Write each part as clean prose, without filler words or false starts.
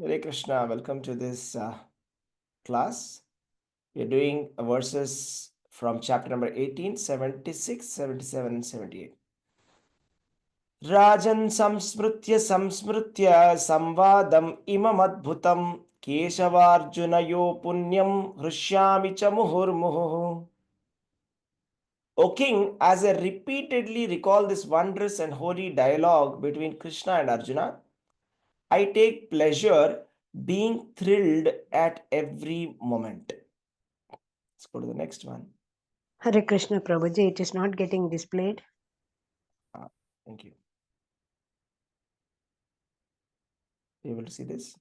Hare Krishna, welcome to this class. We are doing verses from chapter number 18, 76, 77, and 78. Rajan samsmritya samsmritya samvadam imam adbhutam keshavarjunayo punyam hrishyami cha muhurmuhu. O king, as I repeatedly recall this wondrous and holy dialogue between Krishna and Arjuna, I take pleasure being thrilled at every moment. Let's go to the next one. Hare Krishna Prabhuji, it is not getting displayed. Thank you. Are you able to see this?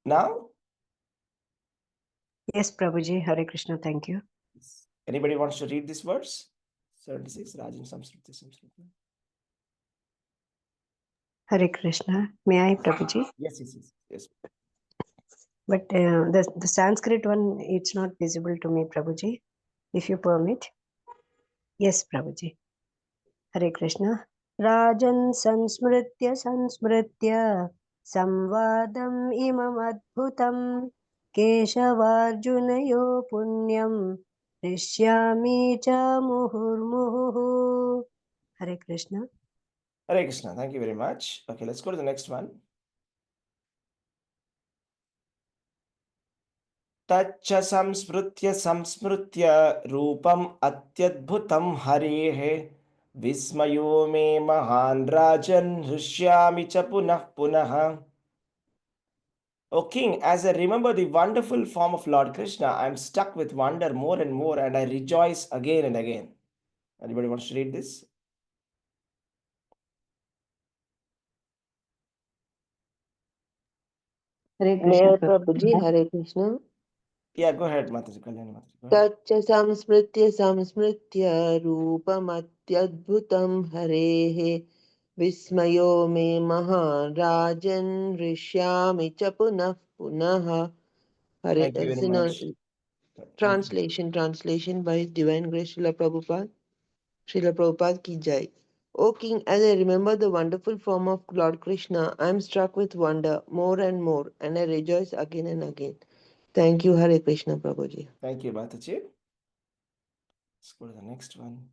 Now? Yes, Prabhuji, Hare Krishna, thank you. Anybody wants to read this verse? 76, Rajan Samskriti Samskriti. Hare Krishna. May I, Prabhuji? Yes. But the Sanskrit one, it's not visible to me, Prabhuji. If you permit. Yes, Prabhuji. Hare Krishna. Rajan Sansmritya Sansmritya Samvadam Imam Adbhutam Keshavarjunayo Punyam Rishyami Cha Muhurmuhu. Hare Krishna. Hare Krishna. Thank you very much. Okay, let's go to the next one. Tacha samsmritya samsmritya rupam atyadbhutam harehe vismayo me mahan rajan hrishyami cha punah punah. O king, as I remember the wonderful form of Lord Krishna, I am struck with wonder more and more, and I rejoice again and again. Anybody wants to read this? Hare Krishna Prabhuji, Hare Krishna. Yeah, go ahead, Mataji. Kalyani Mataji. Tacha samsmritya samsmritya rupamatyadbhutam harehe vismayo me maharajan rishyami cha punah punah. Thank you very much. Translation by Divine Grace Srila Prabhupada. Srila Prabhupada ki jai. O King, as I remember the wonderful form of Lord Krishna, I am struck with wonder more and more, and I rejoice again and again. Thank you, Hare Krishna Prabhuji. Thank you, Mataji. Let's go to the next one.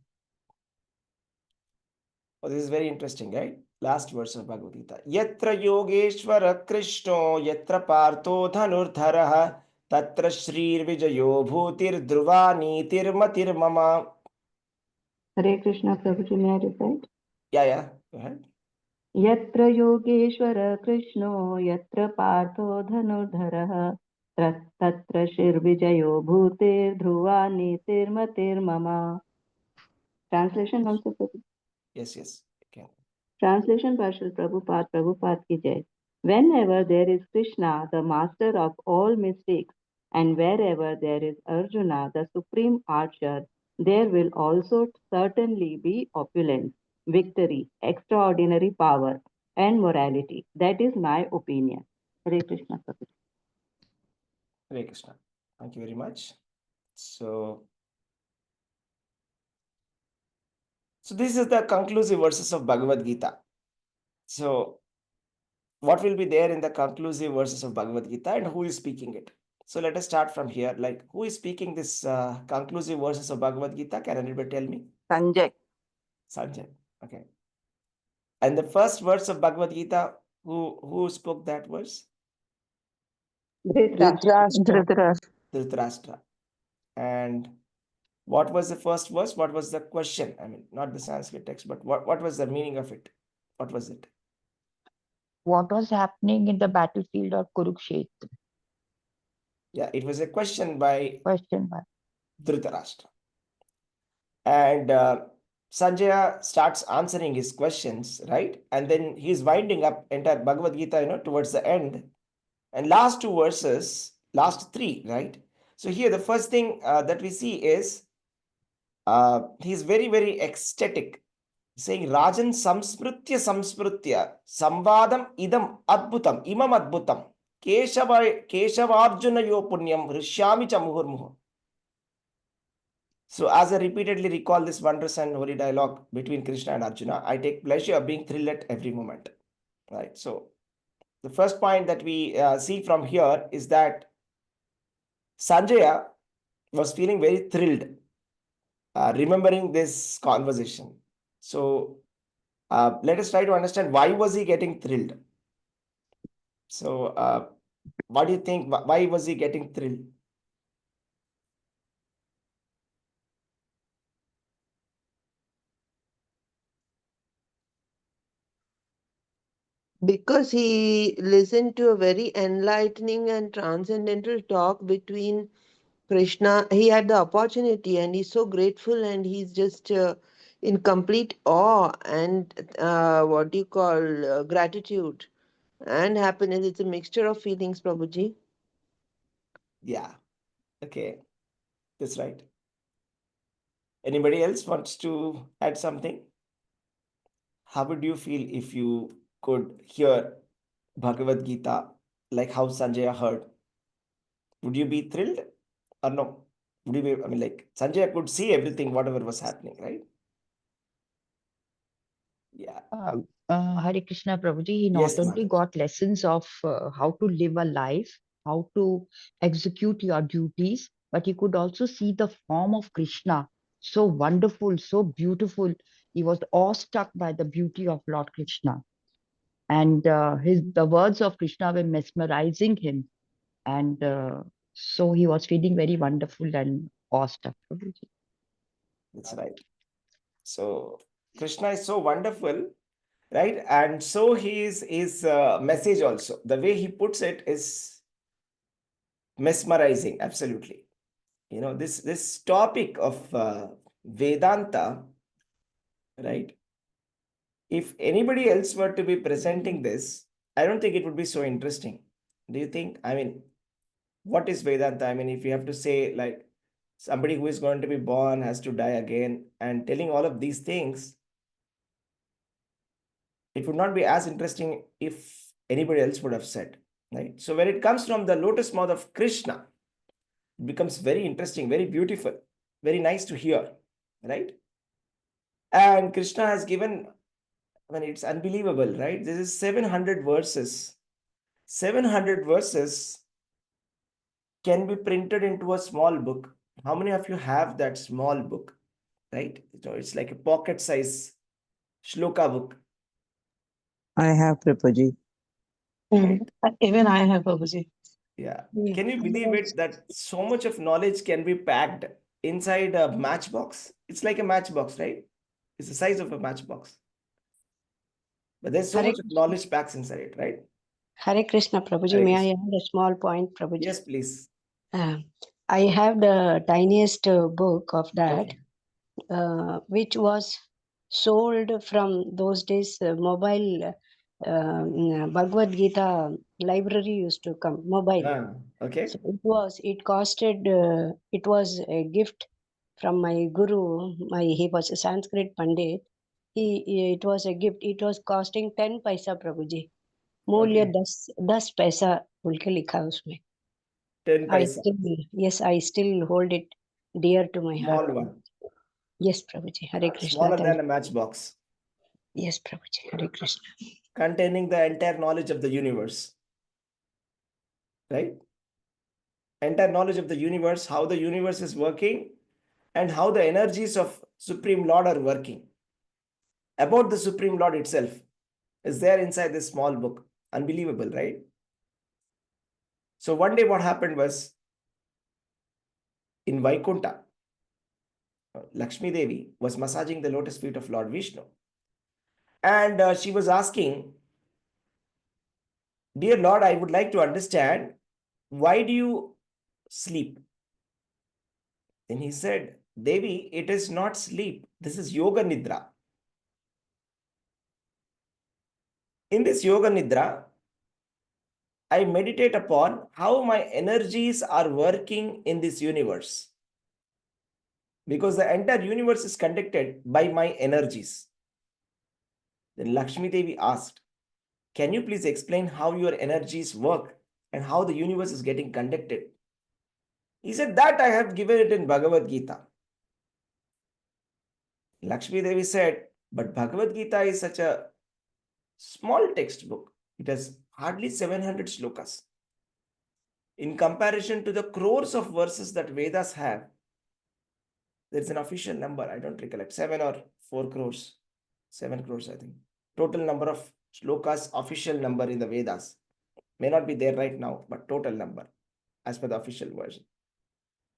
Oh, this is very interesting, right? Last verse of Bhagavad Gita. Yatra yogeshvara krishno yatra partho dhanurdharaha tatra shrir vijayo bhutir dhruva nitir matir mama. Hare Krishna Prabhuji, may I recite? Yeah, go ahead. Yatra yogeshwara krishno yatra partho dhanurdharaha tatra shirvijayo bhutir dhruva nitir matir mama. Translation also, Prabhuji. Yes. Okay. Translation by Srila Prabhupada ki jai. Whenever there is Krishna, the master of all mystics, and wherever there is Arjuna, the supreme archer, there will also certainly be opulence, victory, extraordinary power, and morality. That is my opinion. Hare Krishna Prabhuji. Hare Krishna. Thank you very much. So this is the conclusive verses of Bhagavad Gita. So what will be there in the conclusive verses of Bhagavad Gita and who is speaking it? So let us start from here. Like, who is speaking this conclusive verses of Bhagavad Gita? Can anybody tell me? Sanjay. Okay. And the first verse of Bhagavad Gita, who spoke that verse? Dhritarashtra. And what was the first verse? What was the question? I mean, not the Sanskrit text, but what was the meaning of it? What was it? What was happening in the battlefield of Kurukshetra? Yeah, it was a question by Dhritarashtra. And Sanjaya starts answering his questions, right? And then he's winding up entire Bhagavad Gita, towards the end. And last two verses, last three, right? So here the first thing that we see is he's very, very ecstatic, saying Rajan samsmritya samsmritya samvadam idam adbhutam imam adbhutam keshavarjunayo punyam hrishyami cha muhurmuhu. So as I repeatedly recall this wondrous and holy dialogue between Krishna and Arjuna, I take pleasure of being thrilled at every moment. Right. So the first point that we see from here is that Sanjaya was feeling very thrilled remembering this conversation. So let us try to understand why was he getting thrilled. So what do you think? Why was he getting thrilled? Because he listened to a very enlightening and transcendental talk between Krishna. He had the opportunity and he's so grateful and he's just in complete awe and what do you call gratitude and happiness. It's a mixture of feelings, Prabhuji. Yeah. Okay. That's right. Anybody else wants to add something? How would you feel if you could hear Bhagavad Gita like how Sanjaya heard? Would you be thrilled or no? Would you be, I mean, like Sanjaya could see everything, whatever was happening, right? Yeah. Hare Krishna Prabhuji, he not Yes, only Mother. got lessons of how to live a life, how to execute your duties, but he could also see the form of Krishna. So wonderful, so beautiful. He was awestruck by the beauty of Lord Krishna. And the words of Krishna were mesmerizing him. And so he was feeling very wonderful and awestruck, Prabhuji. That's right. So Krishna is so wonderful, right? And so his message also, the way he puts it is mesmerizing, absolutely. You know, this topic of Vedanta, right? If anybody else were to be presenting this, I don't think it would be so interesting. Do you think? I mean, what is Vedanta? I mean, if you have to say like somebody who is going to be born has to die again and telling all of these things, it would not be as interesting if anybody else would have said, right? So when it comes from the lotus mouth of Krishna, it becomes very interesting, very beautiful, very nice to hear, right? And Krishna has given, I mean, it's unbelievable, right? This is 700 verses. 700 verses can be printed into a small book. How many of you have that small book, right? So it's like a pocket size shloka book, I have Prabhuji. right? Even I have Prabhuji. Yeah. Yeah. Can you believe it that so much of knowledge can be packed inside a matchbox? It's like a matchbox, right? It's the size of a matchbox. But there's so Hare, much of knowledge packed inside it, right? Hare Krishna Prabhuji. Hare May I Krishna. add a small point, Prabhuji? Yes, please. I have the tiniest book of that, Okay. which was sold from those days. Mobile Bhagavad Gita library used to come mobile. Okay. So it costed. It was a gift from my guru. He was a Sanskrit Pandit. It was a gift. It was costing 10 paisa, Prabhuji. मूल्य Okay. 10 पैसा बोल के लिखा है उसमें. 10 paisa. I still hold it dear to my heart. Small one. Yes, Prabhuji. Hare Krishna. Smaller Thank than you. a matchbox. Yes, Prabhuji. Hare Krishna. Containing the entire knowledge of the universe, right? Entire knowledge of the universe, how the universe is working, and how the energies of Supreme Lord are working. About the Supreme Lord itself is there inside this small book. Unbelievable, right? So one day what happened was in Vaikunta, Lakshmi Devi was massaging the lotus feet of Lord Vishnu. And she was asking, "Dear Lord, I would like to understand, why do you sleep?" Then he said, "Devi, it is not sleep. This is Yoga Nidra. In this Yoga Nidra, I meditate upon how my energies are working in this universe. Because the entire universe is conducted by my energies." Then Lakshmi Devi asked, "Can you please explain how your energies work and how the universe is getting conducted?" He said, "That I have given it in Bhagavad Gita." Lakshmi Devi said, "But Bhagavad Gita is such a small textbook. It has hardly 700 slokas. In comparison to the crores of verses that Vedas have, there's an official number, I don't recollect, 7 or 4 crores, 7 crores, I think. Total number of slokas, official number in the Vedas. May not be there right now, but total number as per the official version.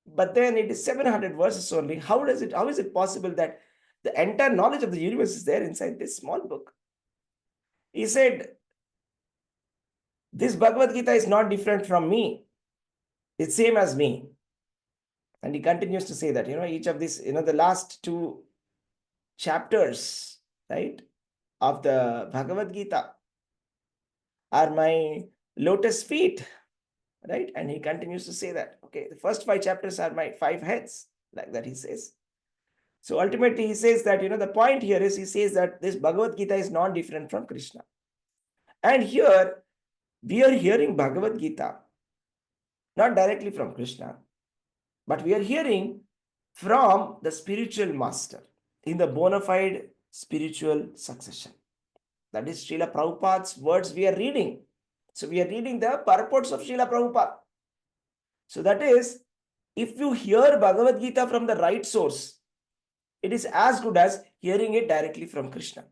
But then it is 700 verses only. How is it possible that the entire knowledge of the universe is there inside this small book? He said, this Bhagavad Gita is not different from me. It's same as me. And he continues to say that, each of these, the last 2 chapters, right, of the Bhagavad Gita are my lotus feet, right? And he continues to say that, okay, the first 5 chapters are my 5 heads, like that he says. So ultimately he says that, the point here is, he says that this Bhagavad Gita is not different from Krishna. And here we are hearing Bhagavad Gita, not directly from Krishna, but we are hearing from the spiritual master in the bona fide spiritual succession. That is Srila Prabhupada's words we are reading. So we are reading the purports of Srila Prabhupada. So that is, if you hear Bhagavad Gita from the right source, it is as good as hearing it directly from Krishna.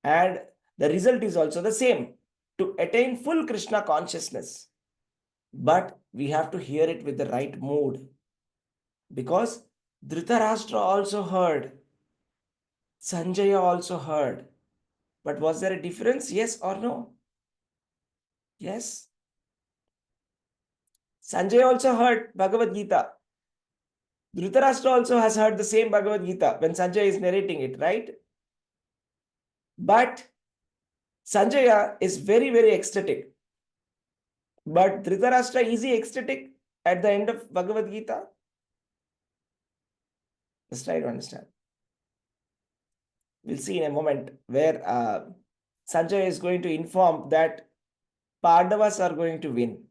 And the result is also the same, to attain full Krishna consciousness. But we have to hear it with the right mood. Because Dhritarashtra also heard, Sanjaya also heard. But was there a difference? Yes or no? Yes. Sanjaya also heard Bhagavad Gita. Dhritarashtra also has heard the same Bhagavad Gita when Sanjaya is narrating it, right? But Sanjaya is very, very ecstatic. But Dhritarashtra, is he ecstatic at the end of Bhagavad Gita? Let's try to understand. We'll see in a moment where Sanjaya is going to inform that Pandavas are going to win.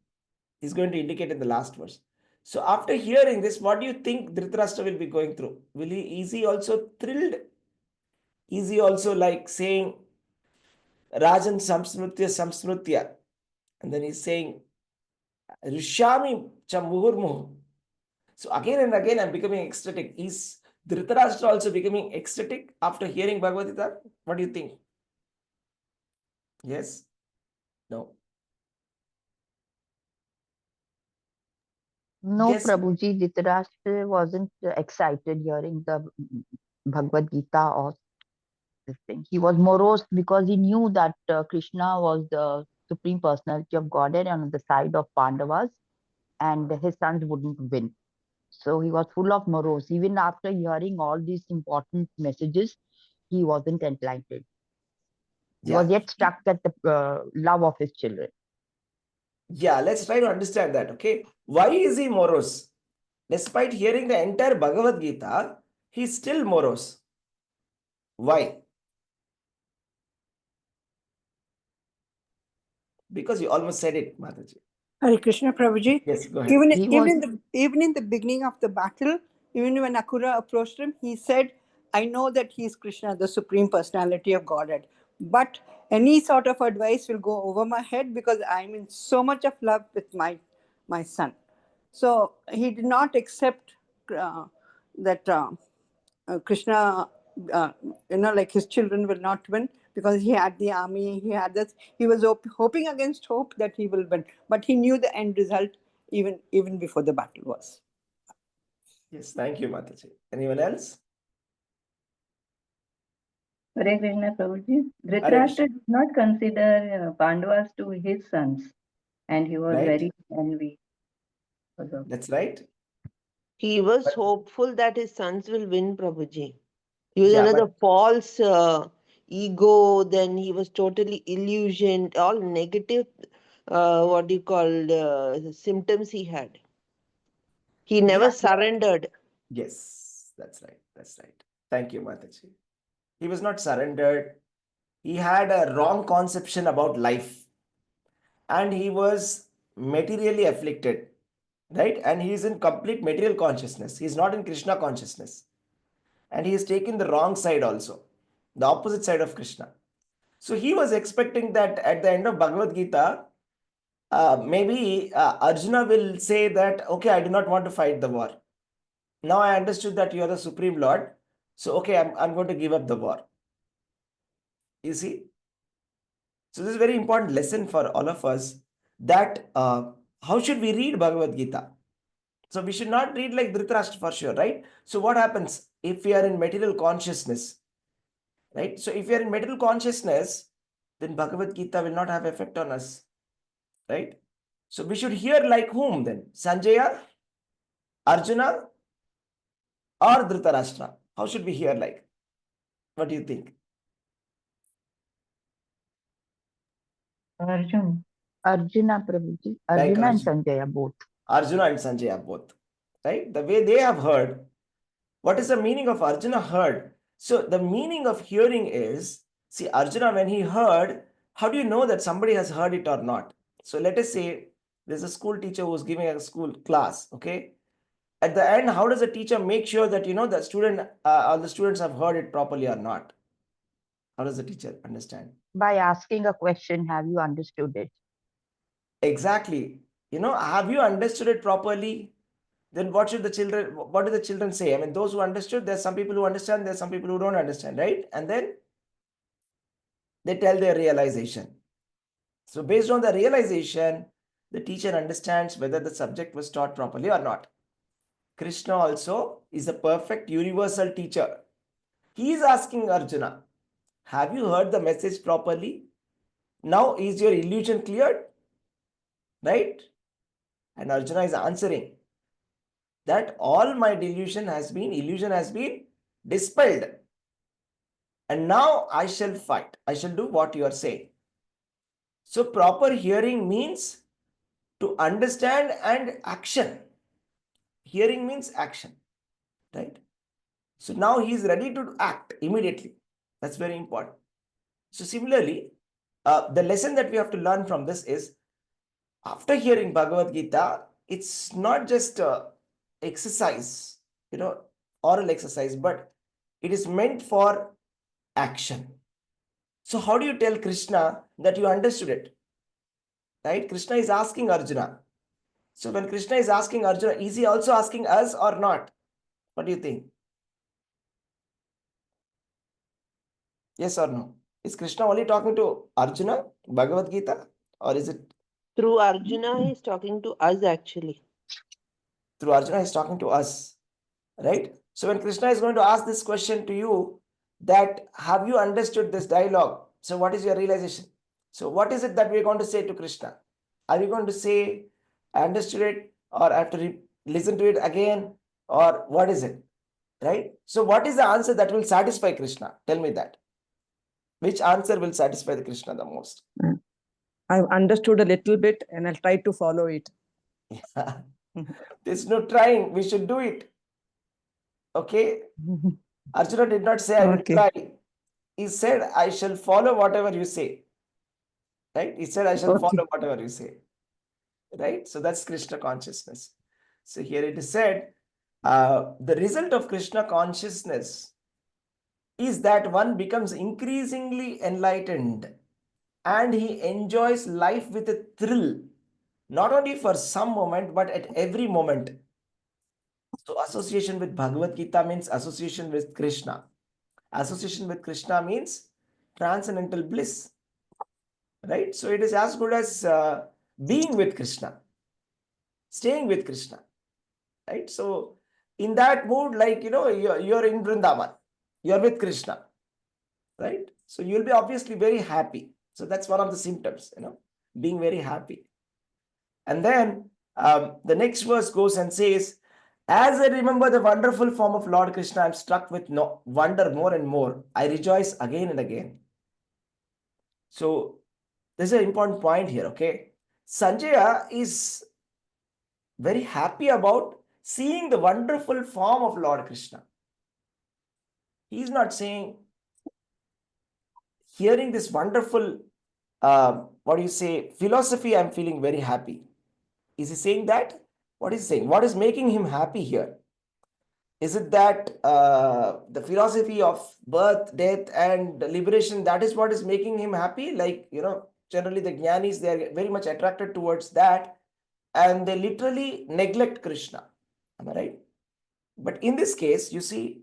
He's going to indicate in the last verse. So after hearing this, what do you think Dhritarashtra will be going through? Is he also thrilled? Is he also like saying, Rajan samsmrutya? And then he's saying, Rishyami cha muhurmuhu. So again and again, I'm becoming ecstatic. Is Dhritarashtra also becoming ecstatic after hearing Bhagavad Gita? What do you think? Yes? No? No, Yes. Prabhuji, Dhritarashtra wasn't excited hearing the Bhagavad Gita or this thing. He was morose because he knew that Krishna was the Supreme Personality of Godhead on the side of Pandavas, and his sons wouldn't win. So he was full of morose. Even after hearing all these important messages, he wasn't enlightened. He was yet stuck at the love of his children. Yeah, let's try to understand that, okay? Why is he morose? Despite hearing the entire Bhagavad Gita, he's still morose. Why? Because you almost said it, Mataji. Hare Krishna, Prabhuji. Yes, go ahead. Even in the beginning of the battle, even when Akura approached him, he said, I know that he is Krishna, the Supreme Personality of Godhead. But any sort of advice will go over my head because I'm in so much of love with my son. So he did not accept that Krishna, like his children will not win because he had the army, he had this. He was hoping against hope that he will win, but he knew the end result even before the battle was. Yes, thank you, Mataji. Anyone else? Hare Krishna, Prabhuji. Dhritarashtra did not consider Pandavas to his sons, and he was very envy. That's right. He was hopeful that his sons will win, Prabhuji. He was another false ego, then he was totally illusioned, all negative, symptoms he had. He never surrendered. Yes, that's right. That's right. Thank you, Mataji. He was not surrendered. He had a wrong conception about life. And he was materially afflicted. Right? And he is in complete material consciousness. He is not in Krishna consciousness. And he has taken the wrong side also. The opposite side of Krishna. So he was expecting that at the end of Bhagavad Gita, maybe Arjuna will say that, okay, I do not want to fight the war. Now I understood that you are the Supreme Lord. So, okay, I'm going to give up the war. You see? So this is a very important lesson for all of us, that how should we read Bhagavad Gita? So we should not read like Dhritarashtra for sure, right? So what happens if we are in material consciousness, right? So if we are in material consciousness, then Bhagavad Gita will not have effect on us, right? So we should hear like whom then? Sanjaya, Arjuna, or Dhritarashtra? How should we hear like? What do you think? Arjun. Arjuna, Prabhuji. Like Arjuna and Arjuna. Sanjaya both. Arjuna and Sanjaya both, right? The way they have heard. What is the meaning of Arjuna heard? So the meaning of hearing is, see, Arjuna, when he heard, how do you know that somebody has heard it or not? So let us say there's a school teacher who's giving a school class, okay? At the end, how does the teacher make sure that, the student, all the students have heard it properly or not? How does the teacher understand? By asking a question, have you understood it? Exactly. Have you understood it properly? Then what do the children say? I mean, those who understood, there's some people who understand, there's some people who don't understand, right? And then they tell their realization. So based on the realization, the teacher understands whether the subject was taught properly or not. Krishna also is a perfect universal teacher. He is asking Arjuna, have you heard the message properly? Now is your illusion cleared? Right? And Arjuna is answering that all my illusion has been dispelled. And now I shall fight. I shall do what you are saying. So proper hearing means to understand and action. Hearing means action, right? So now he is ready to act immediately. That's very important. So similarly, the lesson that we have to learn from this is, after hearing Bhagavad Gita, it's not just exercise, oral exercise, but it is meant for action. So how do you tell Krishna that you understood it? Right? Krishna is asking Arjuna. So when Krishna is asking Arjuna, is he also asking us or not? What do you think? Yes or no? Is Krishna only talking to Arjuna, Bhagavad Gita? Or is it Through Arjuna, he is talking to us actually. through Arjuna, he's talking to us, right? So when Krishna is going to ask this question to you, that have you understood this dialogue? So what is your realization? So what is it that we're going to say to Krishna? Are we going to say, I understood it, or I have to listen to it again, or what is it, right? So what is the answer that will satisfy Krishna? Tell me that. Which answer will satisfy the Krishna the most? I've understood a little bit and I'll try to follow it. Yeah. There's no trying. We should do it. Okay. Arjuna did not say, I will try. He said, I shall follow whatever you say. Right? He said, I shall follow whatever you say. Right? So that's Krishna consciousness. So here it is said, the result of Krishna consciousness is that one becomes increasingly enlightened and he enjoys life with a thrill, not only for some moment, but at every moment. So association with Bhagavad Gita means association with Krishna. Association with Krishna means transcendental bliss, right? So it is as good as being with Krishna, staying with Krishna, right? So in that mood, like, you're in Vrindavan, you're with Krishna, right? So you'll be obviously very happy. So that's one of the symptoms, being very happy. And then the next verse goes and says, as I remember the wonderful form of Lord Krishna, I'm struck with wonder more and more. I rejoice again and again. So there's an important point here, okay? Sanjaya is very happy about seeing the wonderful form of Lord Krishna. He's not saying, hearing this wonderful, philosophy, I'm feeling very happy. Is he saying that? What is he saying? What is making him happy here? Is it that the philosophy of birth, death, and liberation, that is what is making him happy? Like, generally the jnanis, they are very much attracted towards that, and they literally neglect Krishna. Am I right? But in this case, you see,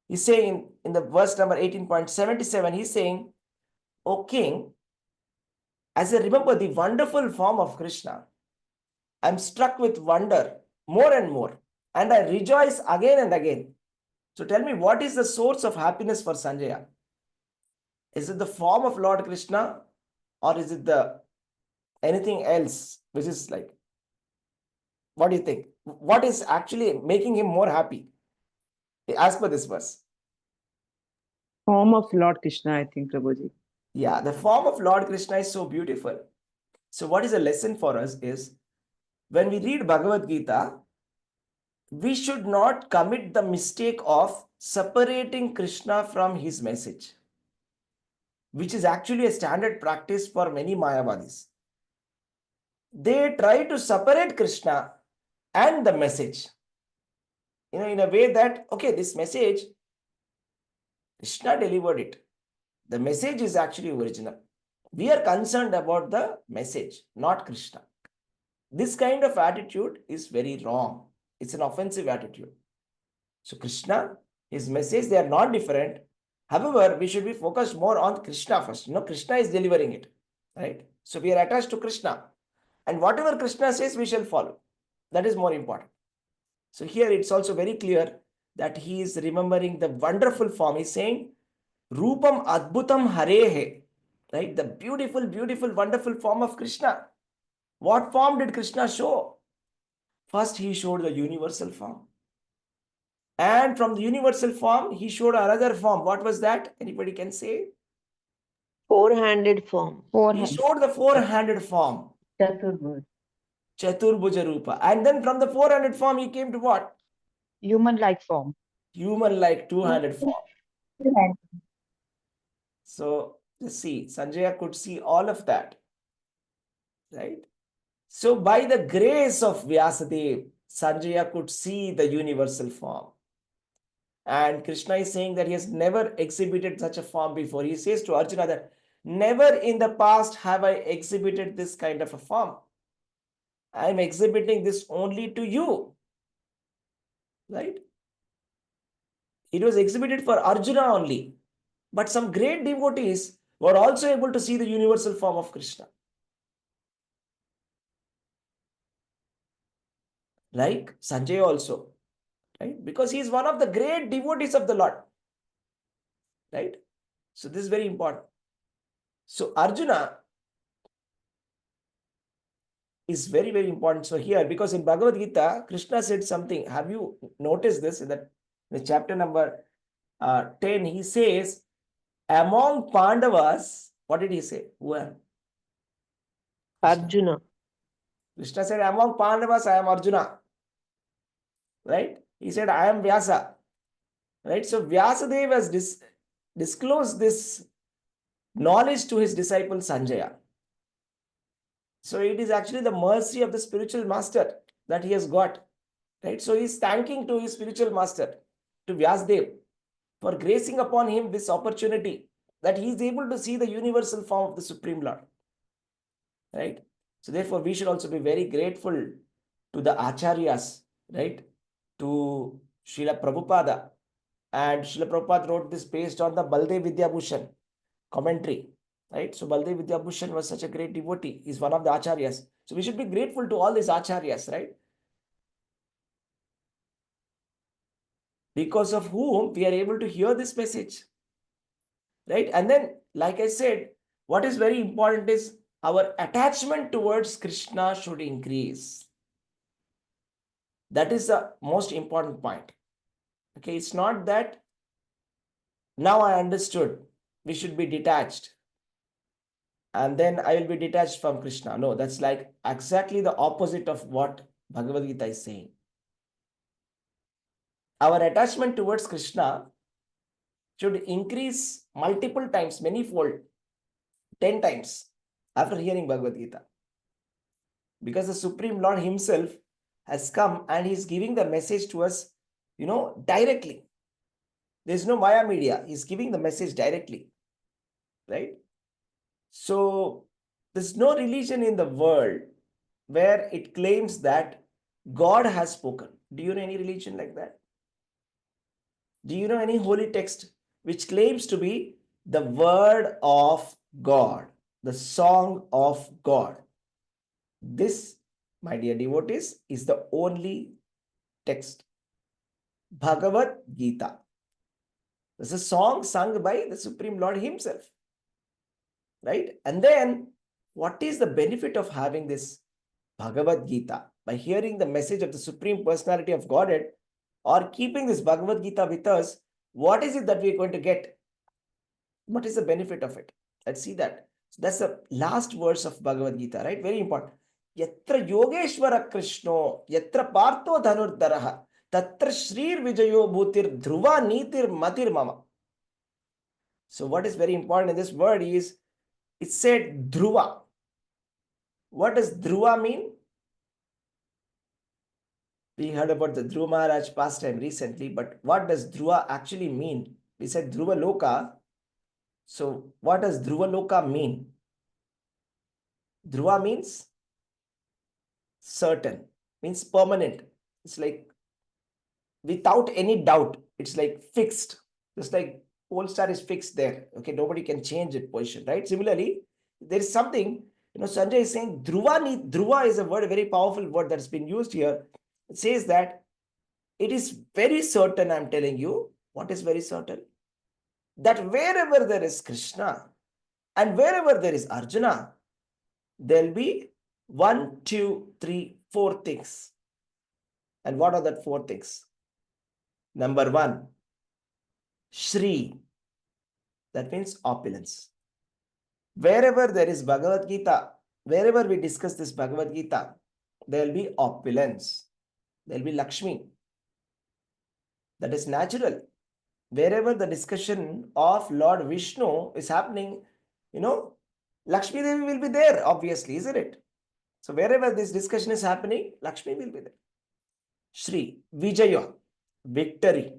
he's saying in the verse number 18.77, he's saying, O king, as I remember the wonderful form of Krishna, I'm struck with wonder more and more, and I rejoice again and again. So tell me, what is the source of happiness for Sanjaya? Is it the form of Lord Krishna, or is it the anything else, which is like, what do you think? What is actually making him more happy as per this verse? Form of Lord Krishna, I think, Prabhuji. Yeah, the form of Lord Krishna is so beautiful. So what is a lesson for us is, when we read Bhagavad-gītā, we should not commit the mistake of separating Krishna from his message, which is actually a standard practice for many Mayavadis. They try to separate Krishna and the message, in a way that, okay, this message, Krishna delivered it. The message is actually original. We are concerned about the message, not Krishna. This kind of attitude is very wrong. It's an offensive attitude. So Krishna, his message, they are not different. However, we should be focused more on Krishna first. Krishna is delivering it, right? So we are attached to Krishna. And whatever Krishna says, we shall follow. That is more important. So here it's also very clear that he is remembering the wonderful form. He's saying, Rupam Adbhutam Harehe, right? The beautiful, beautiful, wonderful form of Krishna. What form did Krishna show? First, he showed the universal form. And from the universal form, he showed another form. What was that? Anybody can say? Four-handed form. He showed the four-handed form. Chaturbhuj. Chaturbhuja Rupa. And then from the four-handed form, he came to what? Human-like form. Human-like two-handed form. So, let's see. Sanjaya could see all of that. Right? So, by the grace of Vyasadeva, Sanjaya could see the universal form. And Krishna is saying that he has never exhibited such a form before. He says to Arjuna that, never in the past have I exhibited this kind of a form. I am exhibiting this only to you. Right? It was exhibited for Arjuna only. But some great devotees were also able to see the universal form of Krishna. Like Sanjay also. Right? Because he is one of the great devotees of the Lord. Right? So this is very important. So Arjuna is very, very important. So here, because in Bhagavad-gītā, Krishna said something. Have you noticed this? In the chapter number 10, he says, among Pandavas, what did he say? Who am? Arjuna. Krishna said, among Pandavas, I am Arjuna. Right? He said, I am Vyasa. Right? So Vyasadeva has disclosed this knowledge to his disciple Sanjaya. So it is actually the mercy of the spiritual master that he has got. Right? So he is thanking to his spiritual master, to Vyasadeva, for gracing upon him this opportunity that he is able to see the universal form of the Supreme Lord. Right? So therefore, we should also be very grateful to the Acharyas, right? To Srila Prabhupada. And Srila Prabhupada wrote this based on the Baldev Vidyabhushan commentary. Right? So Baldev Vidyabhushan was such a great devotee. He's one of the Acharyas. So we should be grateful to all these Acharyas, right? Because of whom we are able to hear this message. Right? And then, like I said, what is very important is our attachment towards Krishna should increase. That is the most important point. Okay, it's not that now I understood we should be detached and then I will be detached from Krishna. No, that's like exactly the opposite of what Bhagavad-gītā is saying. Our attachment towards Krishna should increase multiple times, many-fold, 10 times after hearing Bhagavad-gītā. Because the Supreme Lord himself has come and he's giving the message to us directly. There's no via media. He's giving the message directly, right? So there's no religion in the world where it claims that God has spoken. Do you know any religion like that? Do you know any holy text which claims to be the word of God, the song of God? This, my dear devotees, is the only text. Bhagavad-gītā. This is a song sung by the Supreme Lord himself. Right? And then, what is the benefit of having this Bhagavad-gītā? By hearing the message of the Supreme Personality of Godhead, or keeping this Bhagavad-gītā with us, what is it that we are going to get? What is the benefit of it? Let's see that. So that's the last verse of Bhagavad-gītā, right? Very important. Yatra Yogeshwara Krishno, Yatra Partho Dhanurdaraha, Tatra Shrir Vijayo Bhutir Dhruva Nitir Matir Mama. So what is very important in this word is, it said Dhruva. What does Dhruva mean? We heard about the Dhruva Maharaj pastime recently, but what does Dhruva actually mean? We said Dhruva Loka. So what does Dhruva Loka mean? Dhruva means certain, means permanent. It's like without any doubt. It's like fixed. Just like pole star is fixed there. Okay, nobody can change its position, right? Similarly, there is something, Sanjay is saying Dhruva. Dhruva is a word, a very powerful word that's been used here. It says that it is very certain, I'm telling you. What is very certain? That wherever there is Krishna and wherever there is Arjuna, there'll be 1, 2, 3, 4 things. And what are that 4 things? Number 1, Shri. That means opulence. Wherever there is Bhagavad-gītā, wherever we discuss this Bhagavad-gītā, there will be opulence. There will be Lakshmi. That is natural. Wherever the discussion of Lord Vishnu is happening, Lakshmi Devi will be there, obviously, isn't it? So wherever this discussion is happening, Lakshmi will be there. Shri, Vijaya, victory.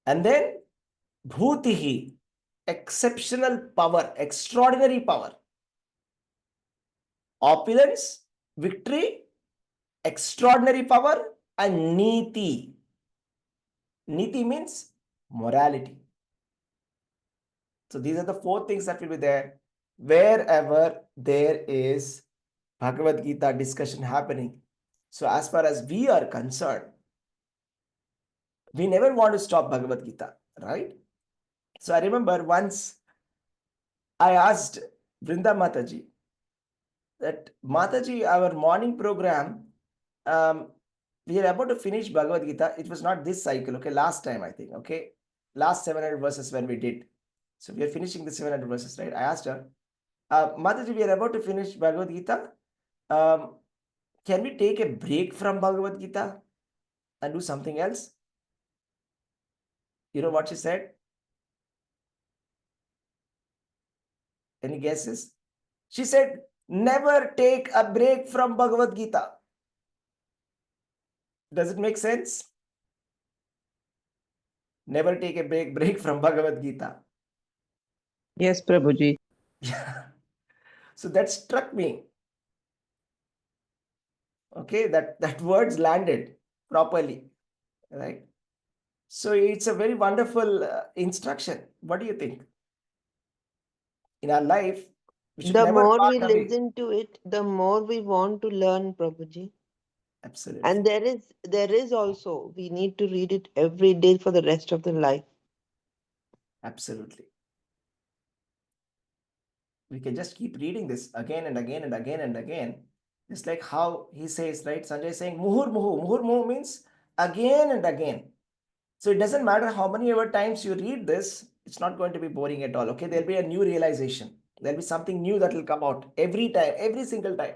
And then Bhutihi, exceptional power, extraordinary power. Opulence, victory, extraordinary power, and Niti. Niti means morality. So these are the 4 things that will be there wherever there is Bhagavad-gītā discussion happening. So as far as we are concerned, we never want to stop Bhagavad-gītā, right? So I remember once I asked Vrinda Mataji that, Mataji, our morning program, we are about to finish Bhagavad-gītā. It was not this cycle, okay, last time I think, okay, last 700 verses when we did. So we are finishing the 700 verses, right? I asked her, Mataji, we are about to finish Bhagavad-gītā. Can we take a break from Bhagavad-gītā and do something else? You know what she said? Any guesses? She said, never take a break from Bhagavad-gītā. Does it make sense? Never take a break from Bhagavad-gītā. Yes, Prabhuji. Yeah. So that struck me. Okay, that words landed properly, right? So it's a very wonderful instruction. What do you think? In our life, we should The never more part we away. listen to it, the more we want to learn, Prabhuji. Absolutely. And there is also, we need to read it every day for the rest of the life. Absolutely. We can just keep reading this again and again and again and again. Just like how he says, right? Sanjay is saying, Muhur Muhu. Muhur Muhu means again and again. So it doesn't matter how many ever times you read this, it's not going to be boring at all. Okay, there'll be a new realization. There'll be something new that will come out every time, every single time.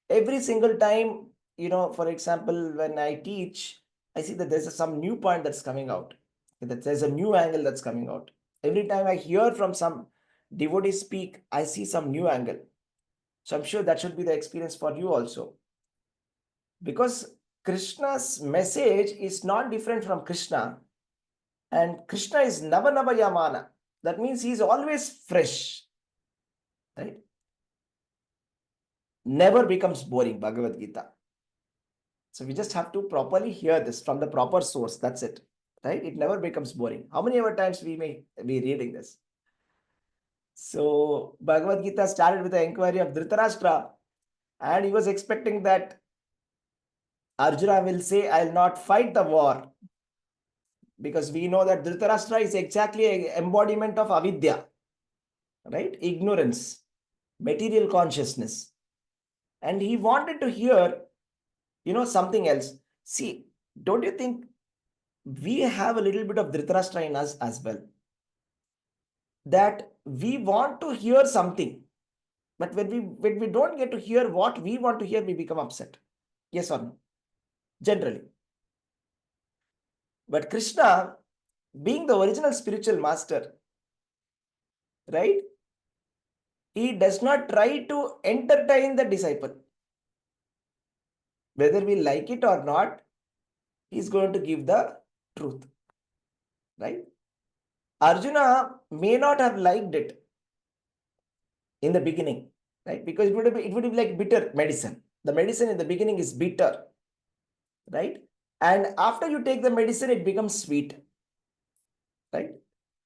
Every single time, for example, when I teach, I see that there's some new point that's coming out. That there's a new angle that's coming out. Every time I hear from some devotee speak, I see some new angle. So I'm sure that should be the experience for you also. Because Krishna's message is not different from Krishna. And Krishna is Nava Nava Yamana. That means he is always fresh. Right? Never becomes boring, Bhagavad Gita. So we just have to properly hear this from the proper source. That's it. Right? It never becomes boring. How many ever times we may be reading this? So Bhagavad Gita started with the inquiry of Dhritarashtra, and he was expecting that Arjuna will say, I'll not fight the war. Because we know that Dhritarashtra is exactly an embodiment of avidya, right? Ignorance, material consciousness. And he wanted to hear, something else. See, don't you think we have a little bit of Dhritarashtra in us as well? That we want to hear something, but when we don't get to hear what we want to hear, we become upset. Yes or no? Generally. But Krishna, being the original spiritual master, right? He does not try to entertain the disciple. Whether we like it or not, he is going to give the truth. Right? Arjuna may not have liked it in the beginning, right? Because it would be like bitter medicine. The medicine in the beginning is bitter, right? And after you take the medicine, it becomes sweet, right?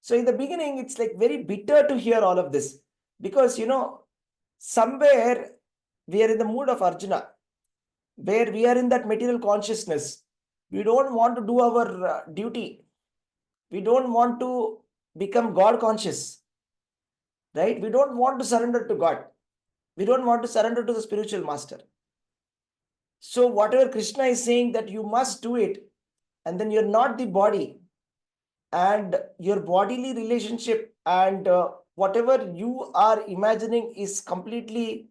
So in the beginning, it's like very bitter to hear all of this because, somewhere we are in the mood of Arjuna, where we are in that material consciousness. We don't want to do our duty. We don't want to become God conscious, right? We don't want to surrender to God. We don't want to surrender to the spiritual master. So whatever Krishna is saying that you must do it, and then you're not the body, and your bodily relationship and whatever you are imagining is completely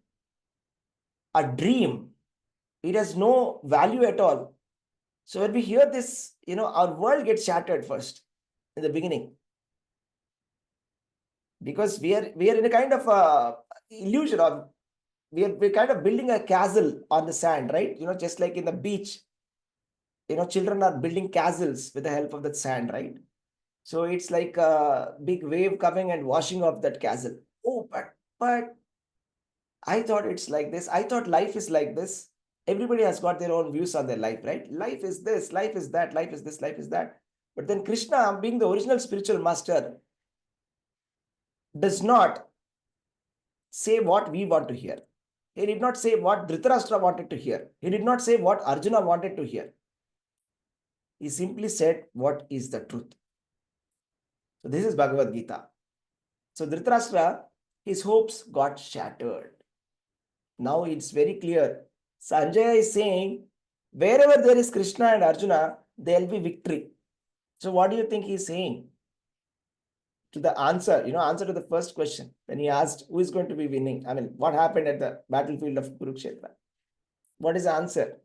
a dream. It has no value at all. So when we hear this, our world gets shattered first in the beginning. Because we are in a kind of illusion, or we're kind of building a castle on the sand, right? Just like in the beach, children are building castles with the help of that sand, right? So it's like a big wave coming and washing off that castle. Oh, but I thought it's like this. I thought life is like this. Everybody has got their own views on their life, right? Life is this, life is that, life is this, life is that. But then Krishna, being the original spiritual master, does not say what we want to hear. He did not say what Dhritarashtra wanted to hear. He did not say what Arjuna wanted to hear. He simply said what is the truth. So this is Bhagavad Gita. So Dhritarashtra, his hopes got shattered. Now it's very clear. Sanjaya is saying, wherever there is Krishna and Arjuna, there will be victory. So what do you think he's saying? To the answer, answer to the first question, when he asked who is going to be winning. I mean, what happened at the battlefield of Kurukshetra? What is the answer?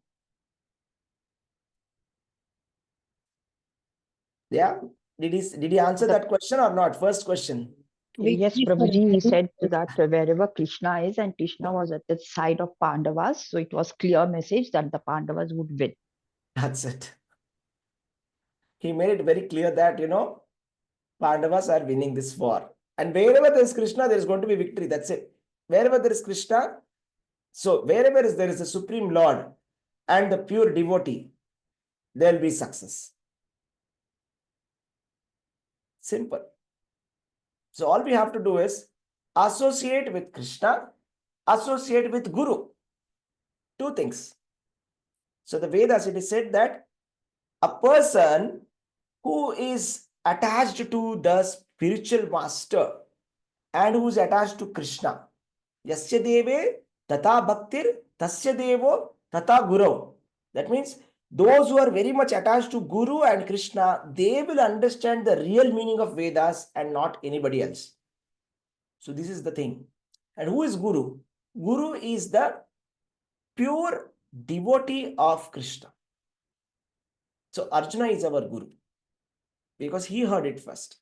Yeah. Did he answer that question or not? First question. Yes, Prabhuji, he said that wherever Krishna is, and Krishna was at the side of Pandavas, so it was clear message that the Pandavas would win. That's it. He made it very clear that, Pandavas are winning this war. And wherever there is Krishna, there is going to be victory. That's it. Wherever there is Krishna, so wherever there is a Supreme Lord and the pure devotee, there will be success. Simple. So all we have to do is associate with Krishna, associate with Guru. Two things. So the Vedas, it is said that a person who is attached to the spiritual master and who is attached to Krishna, Yasya deve tata bhaktir tasya devo tata guru. That means those who are very much attached to Guru and Krishna, they will understand the real meaning of Vedas and not anybody else. So this is the thing. And who is Guru? Guru is the pure devotee of Krishna. So Arjuna is our Guru because he heard it first.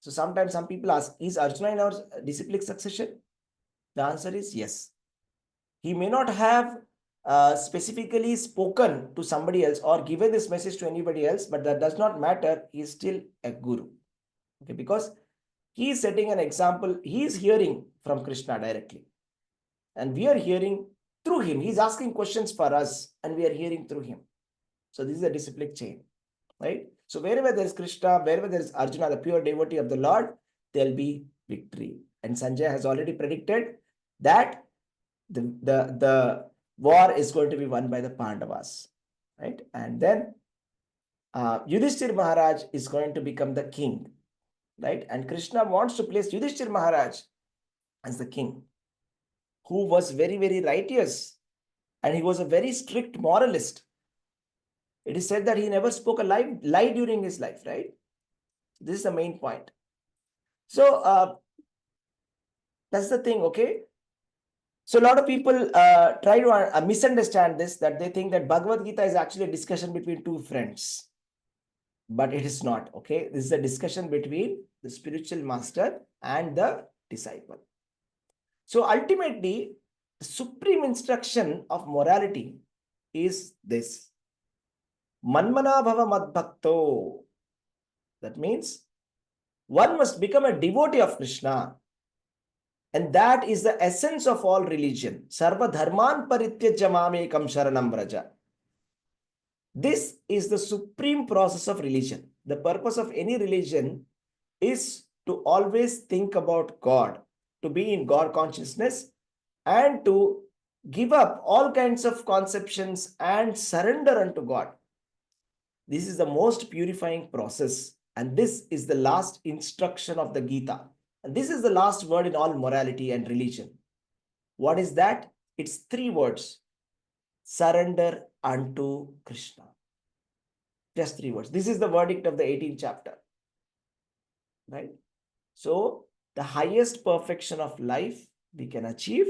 So sometimes some people ask, is Arjuna in our disciplic succession? The answer is yes. He may not have specifically spoken to somebody else or given this message to anybody else, but that does not matter. He is still a guru. Okay, because he is setting an example. He is hearing from Krishna directly, and we are hearing through him. He is asking questions for us, and we are hearing through him. So this is a disciplic chain, right? So wherever there is Krishna, wherever there is Arjuna, the pure devotee of the Lord, there will be victory. And Sanjay has already predicted that the war is going to be won by the Pandavas, right? And then Yudhishthir Maharaj is going to become the king, right? And Krishna wants to place Yudhishthir Maharaj as the king, who was very, very righteous, and he was a very strict moralist. It is said that he never spoke a lie during his life, right? This is the main point. So that's the thing, okay? So a lot of people try to misunderstand this, that they think that Bhagavad-gītā is actually a discussion between two friends. But it is not, okay? This is a discussion between the spiritual master and the disciple. So ultimately, the supreme instruction of morality is this. Manmana bhava madbhakto. That means one must become a devotee of Krishna. And that is the essence of all religion. Sarva dharman parityajya mamekam sharanam vraja. This is the supreme process of religion. The purpose of any religion is to always think about God, to be in God consciousness, and to give up all kinds of conceptions and surrender unto God. This is the most purifying process, and this is the last instruction of the Gita. And this is the last word in all morality and religion. What is that? It's 3 words. Surrender unto Krishna. Just 3 words. This is the verdict of the 18th chapter. Right? So, the highest perfection of life we can achieve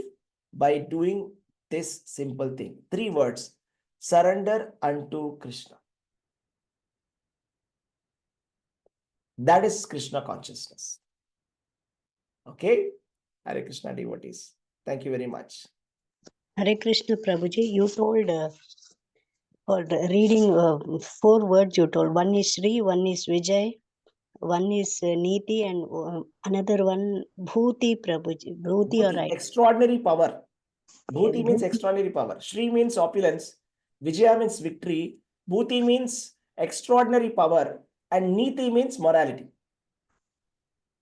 by doing this simple thing. 3 words. Surrender unto Krishna. That is Krishna consciousness. Okay? Hare Krishna devotees. Thank you very much. Hare Krishna Prabhuji, you told for the reading 4 words you told. One is Sri, one is Vijay, one is Niti, and another one Bhuti Prabhuji. Bhuti, or right? Extraordinary power. Bhuti means Bhuti. extraordinary power. Shri means opulence. Vijaya means victory. Bhuti means extraordinary power. And Niti means morality.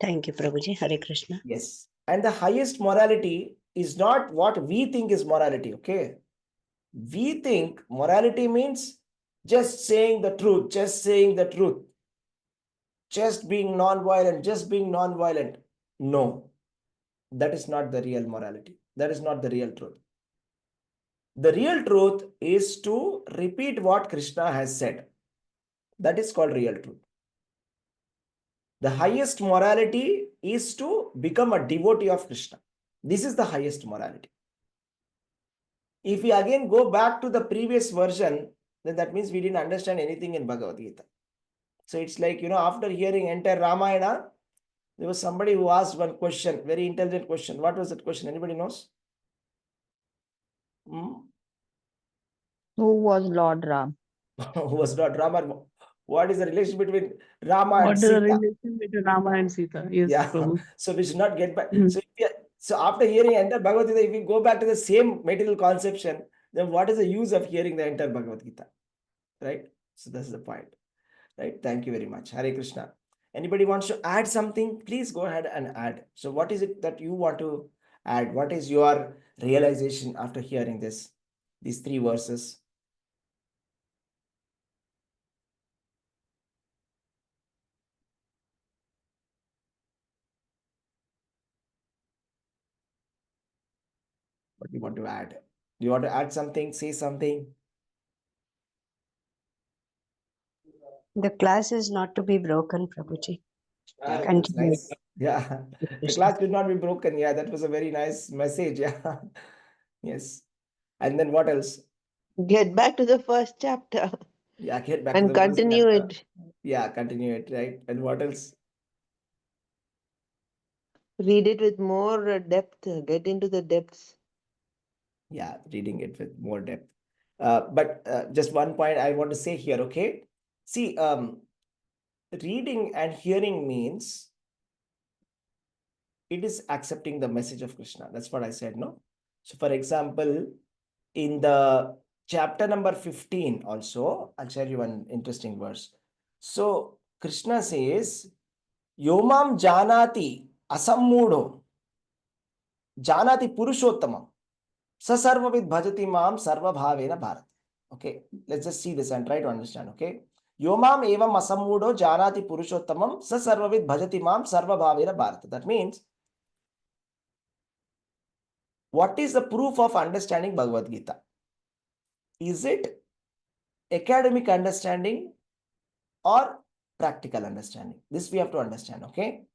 Thank you, Prabhuji. Hare Krishna. Yes. And the highest morality is not what we think is morality, okay? We think morality means just saying the truth, just saying the truth, just being non-violent, just being non-violent. No, that is not the real morality. That is not the real truth. The real truth is to repeat what Krishna has said. That is called real truth. The highest morality is to become a devotee of Krishna. This is the highest morality. If we again go back to the previous version, then that means we didn't understand anything in Bhagavad Gita. So it's like, after hearing entire Ramayana, there was somebody who asked one question, very intelligent question. What was that question? Anybody knows? Who was Lord Ram? Who was not Rama? What is the relation between Rama and What is the Sita? relation between Rama and Sita? Yes, Yeah. Prabhu. So we should not get back. So after hearing entire Bhagavad Gita, if we go back to the same material conception, then what is the use of hearing the entire Bhagavad Gita? Right? So that's the point. Right? Thank you very much. Hare Krishna. Anybody wants to add something? Please go ahead and add. So what is it that you want to add? What is your realization after hearing these 3 verses? What do you want to add? Do you want to add something? Say something? The class is not to be broken, Prabhuji. That's Continue. nice. Yeah. The class did not be broken. Yeah, that was a very nice message. Yeah. Yes. And then what else? Get back to the first chapter Yeah, get back and to the first continue chapter. it. Yeah, continue it, right? And what else? Read it with more depth. Get into the depths. Yeah, reading it with more depth. But just one point I want to say here, okay? See, reading and hearing means it is accepting the message of Krishna. That's what I said, no? So, for example, in the chapter number 15 also, I'll share you one interesting verse. So, Krishna says, Yomam janati asammudo janati purushottamam sasarvavid bhajati mam sarva bhavena bharat. Okay, let's just see this and try to understand, okay? Yomam evam asammudo janati purushottamam sasarvavid bhajati mam sarva bhavena bharat. That means, what is the proof of understanding Bhagavad Gita? Is it academic understanding or practical understanding? This we have to understand, okay?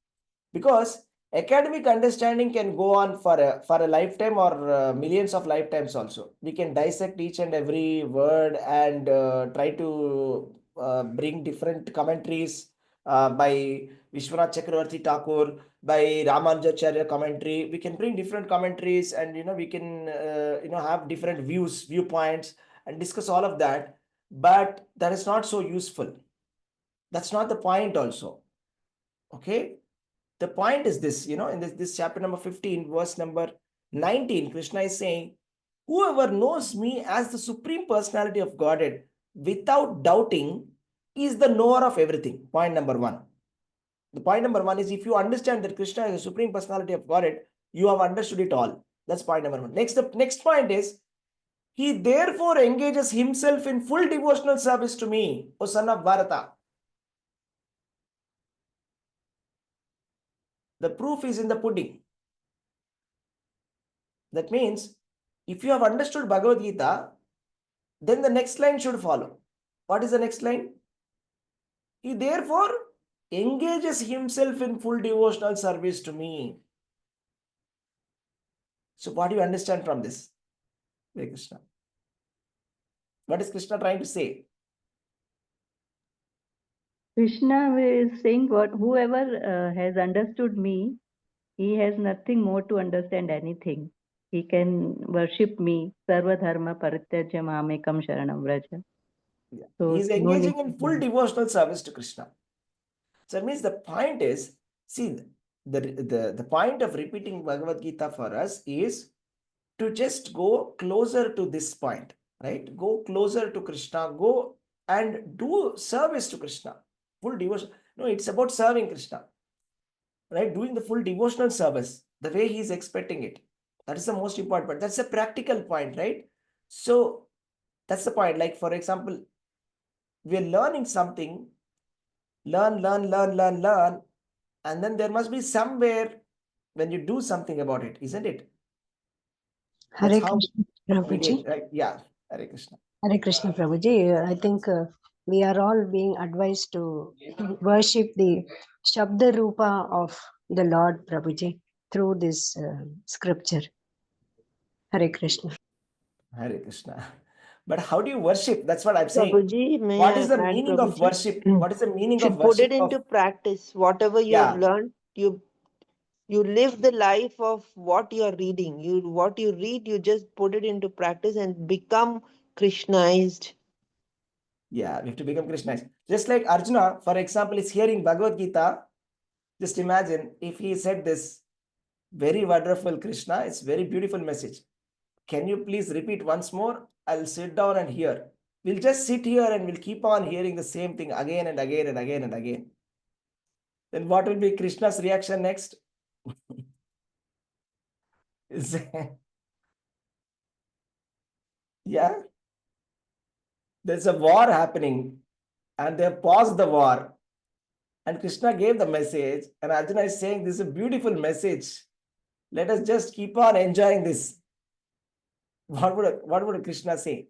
Because academic understanding can go on for a lifetime or millions of lifetimes also. We can dissect each and every word and try to bring different commentaries by Vishwanath Chakravarti Thakur, by Ramanujacharya commentary. We can bring different commentaries and we can have different viewpoints and discuss all of that. But that is not so useful. That's not the point also. Okay. The point is this, in this chapter number 15, verse number 19, Krishna is saying, whoever knows me as the Supreme Personality of Godhead without doubting is the knower of everything. Point number one. The point number one is, if you understand that Krishna is the Supreme Personality of Godhead, you have understood it all. That's point number one. The next point is, he therefore engages himself in full devotional service to me, O son of Bharata. The proof is in the pudding. That means, if you have understood Bhagavad Gita, then the next line should follow. What is the next line? He therefore engages himself in full devotional service to me. So what do you understand from this? Hare Krishna. What is Krishna trying to say? Krishna is saying whoever has understood me, he has nothing more to understand anything. He can worship me. Sarva dharma parityajya mamekam sharanam vraja. Yeah. So He is engaging in full devotional service to Krishna. So it means the point is, see, the point of repeating Bhagavad Gita for us is to just go closer to this point, right? Go closer to Krishna, go and do service to Krishna. Full devotion. No, it's about serving Krishna, right? Doing the full devotional service, the way he is expecting it. That is the most important part. That's a practical point, right? So that's the point. Like, for example, we are learning something, learn, and then there must be somewhere when you do something about it, isn't it? That's Hare how Krishna, we Prabhuji. did, right? Yeah, Hare Krishna. Hare Krishna, Prabhuji. I think we are all being advised to worship the Shabda Rupa of the Lord, Prabhuji, through this scripture. Hare Krishna. Hare Krishna. But how do you worship? That's what I'm saying. Prabhuji, may What I is the add, meaning of Prabhuji? worship? What is the meaning Should of put it worship into of? practice. Whatever you have Yeah, learned, you live the life of what you are reading. What you read, you just put it into practice and become Krishnaized. yeah, we have to become Krishna. Just like Arjuna, for example, is hearing Bhagavad Gita. Just imagine if he said this, very wonderful Krishna, it's very beautiful message. Can you please repeat once more? I'll sit down and hear. We'll just sit here and we'll keep on hearing the same thing again and again and again and again. Then what will be Krishna's reaction next? Yeah, there's a war happening and they have paused the war. And Krishna gave the message, and Arjuna is saying, this is a beautiful message. Let us just keep on enjoying this. What would Krishna say?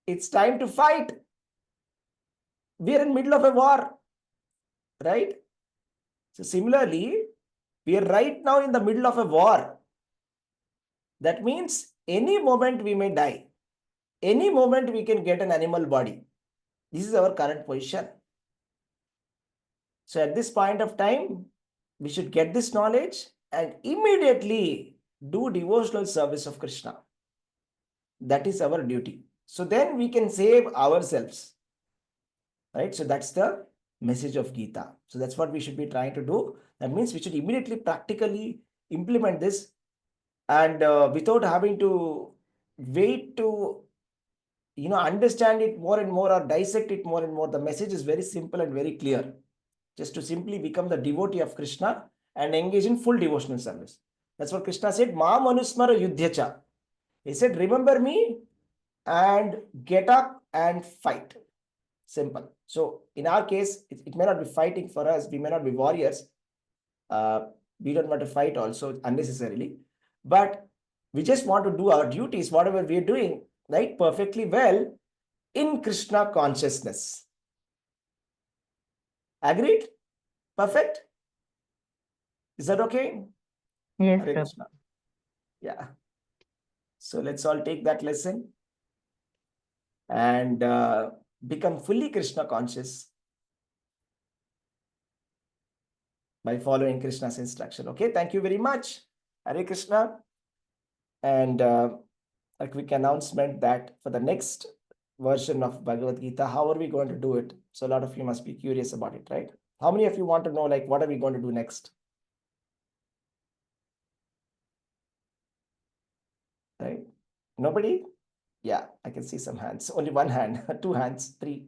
It's time to fight. We are in the middle of a war, right? So similarly, we are right now in the middle of a war. That means any moment we may die. Any moment we can get an animal body. This is our current position. So at this point of time, we should get this knowledge and immediately do devotional service of Krishna. That is our duty. So then we can save ourselves. Right? So that's the message of Gita. So that's what we should be trying to do. That means we should immediately practically implement this, and without having to wait to understand it more and more or dissect it more and more. The message is very simple and very clear. Just to simply become the devotee of Krishna and engage in full devotional service. That's what Krishna said, Mam Anusmara Yudhyacha. He said, remember me and get up and fight. Simple. So in our case, it may not be fighting for us. We may not be warriors. We don't want to fight also unnecessarily. But we just want to do our duties, whatever we are doing, right, perfectly well in Krishna consciousness. Agreed? Perfect? Is that okay? Yes, Hare Prabhu. Krishna. Yeah. So let's all take that lesson and become fully Krishna conscious by following Krishna's instruction. Okay, thank you very much. Hare Krishna. And a quick announcement that for the next version of Bhagavad Gita, how are we going to do it? So a lot of you must be curious about it, right? How many of you want to know, like, what are we going to do next? Right? Nobody? Yeah, I can see some hands. Only one hand, two hands, three.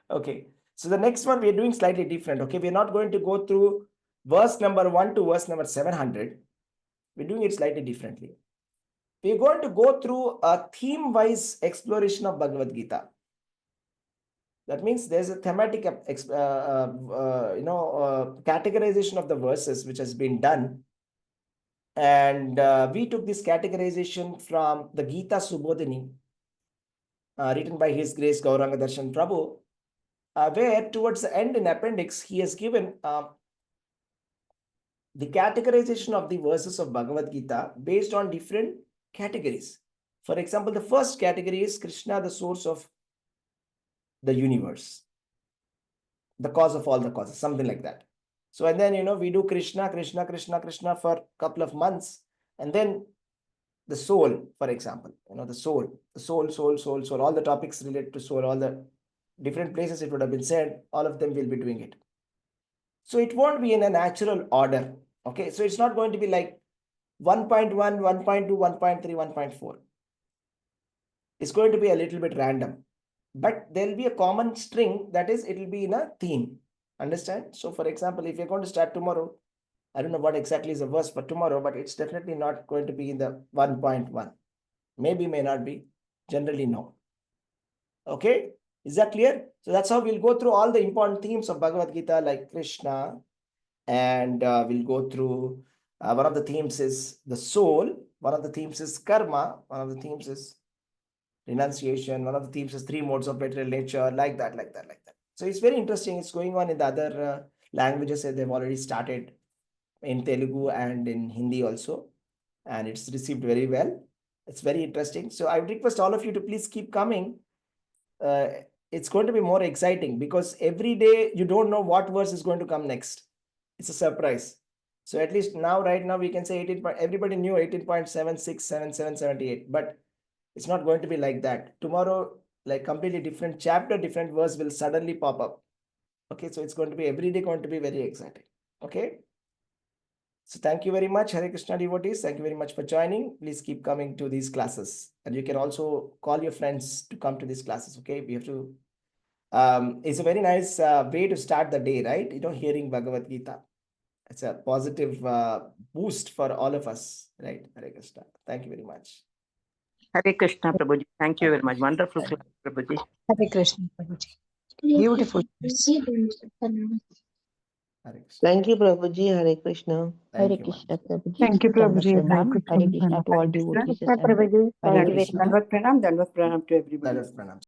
Okay. So the next one we're doing slightly different. Okay. We're not going to go through verse number 1 to verse number 700. We're doing it slightly differently. We're going to go through a theme-wise exploration of Bhagavad Gita. That means there's a thematic, categorization of the verses which has been done. And we took this categorization from the Gita Subodhini, written by His Grace Gauranga Darshan Prabhu, where towards the end in appendix, he has given the categorization of the verses of Bhagavad Gita based on different categories. For example, the first category is Krishna, the source of the universe, the cause of all the causes, something like that. So, and then, we do Krishna, Krishna, Krishna, Krishna for a couple of months. And then the soul, for example, the soul, all the topics related to soul, all the different places it would have been said, all of them will be doing it. So it won't be in a natural order. Okay. So it's not going to be like 1.1, 1.2, 1.3, 1.4. It's going to be a little bit random, but there'll be a common string, that is, it will be in a theme. Understand? So for example, if you're going to start tomorrow, I don't know what exactly is the verse for tomorrow, but it's definitely not going to be in the 1.1. Maybe, may not be. Generally, no. Okay. Is that clear? So that's how we'll go through all the important themes of Bhagavad Gita, like Krishna, and we'll go through one of the themes is the soul, one of the themes is karma, one of the themes is renunciation, one of the themes is 3 modes of material nature, like that. So it's very interesting. It's going on in the other languages. They've already started in Telugu and in Hindi also, and it's received very well. It's very interesting. So I would request all of you to please keep coming. It's going to be more exciting because every day you don't know what verse is going to come next. It's a surprise. So at least right now we can say 18. Everybody knew 18.76, 77, 78, but it's not going to be like that. Tomorrow, like completely different chapter, different verse will suddenly pop up. Okay, so it's going to be every day going to be very exciting. Okay. So thank you very much, Hare Krishna devotees. Thank you very much for joining. Please keep coming to these classes, and you can also call your friends to come to these classes. Okay, we have to. It's a very nice way to start the day, right? Hearing Bhagavad Gita. It's a positive boost for all of us, right? Hare Krishna. Thank you very much. Hare Krishna, Prabhuji. Thank you very much. Wonderful class, Prabhuji. Hare Krishna, Prabhuji. Beautiful. Hare Krishna. Thank you, Prabhuji. Hare Krishna. Hare Thank you, Krishna, Manju. Prabhuji. Thank you, Dandavat Prabhuji. pranam. Hare Krishna to all Hare devotees Krishna, assembled. Prabhuji. Hare Thank you. Krishna. Dandavat pranam to everybody. Dandavat pranam.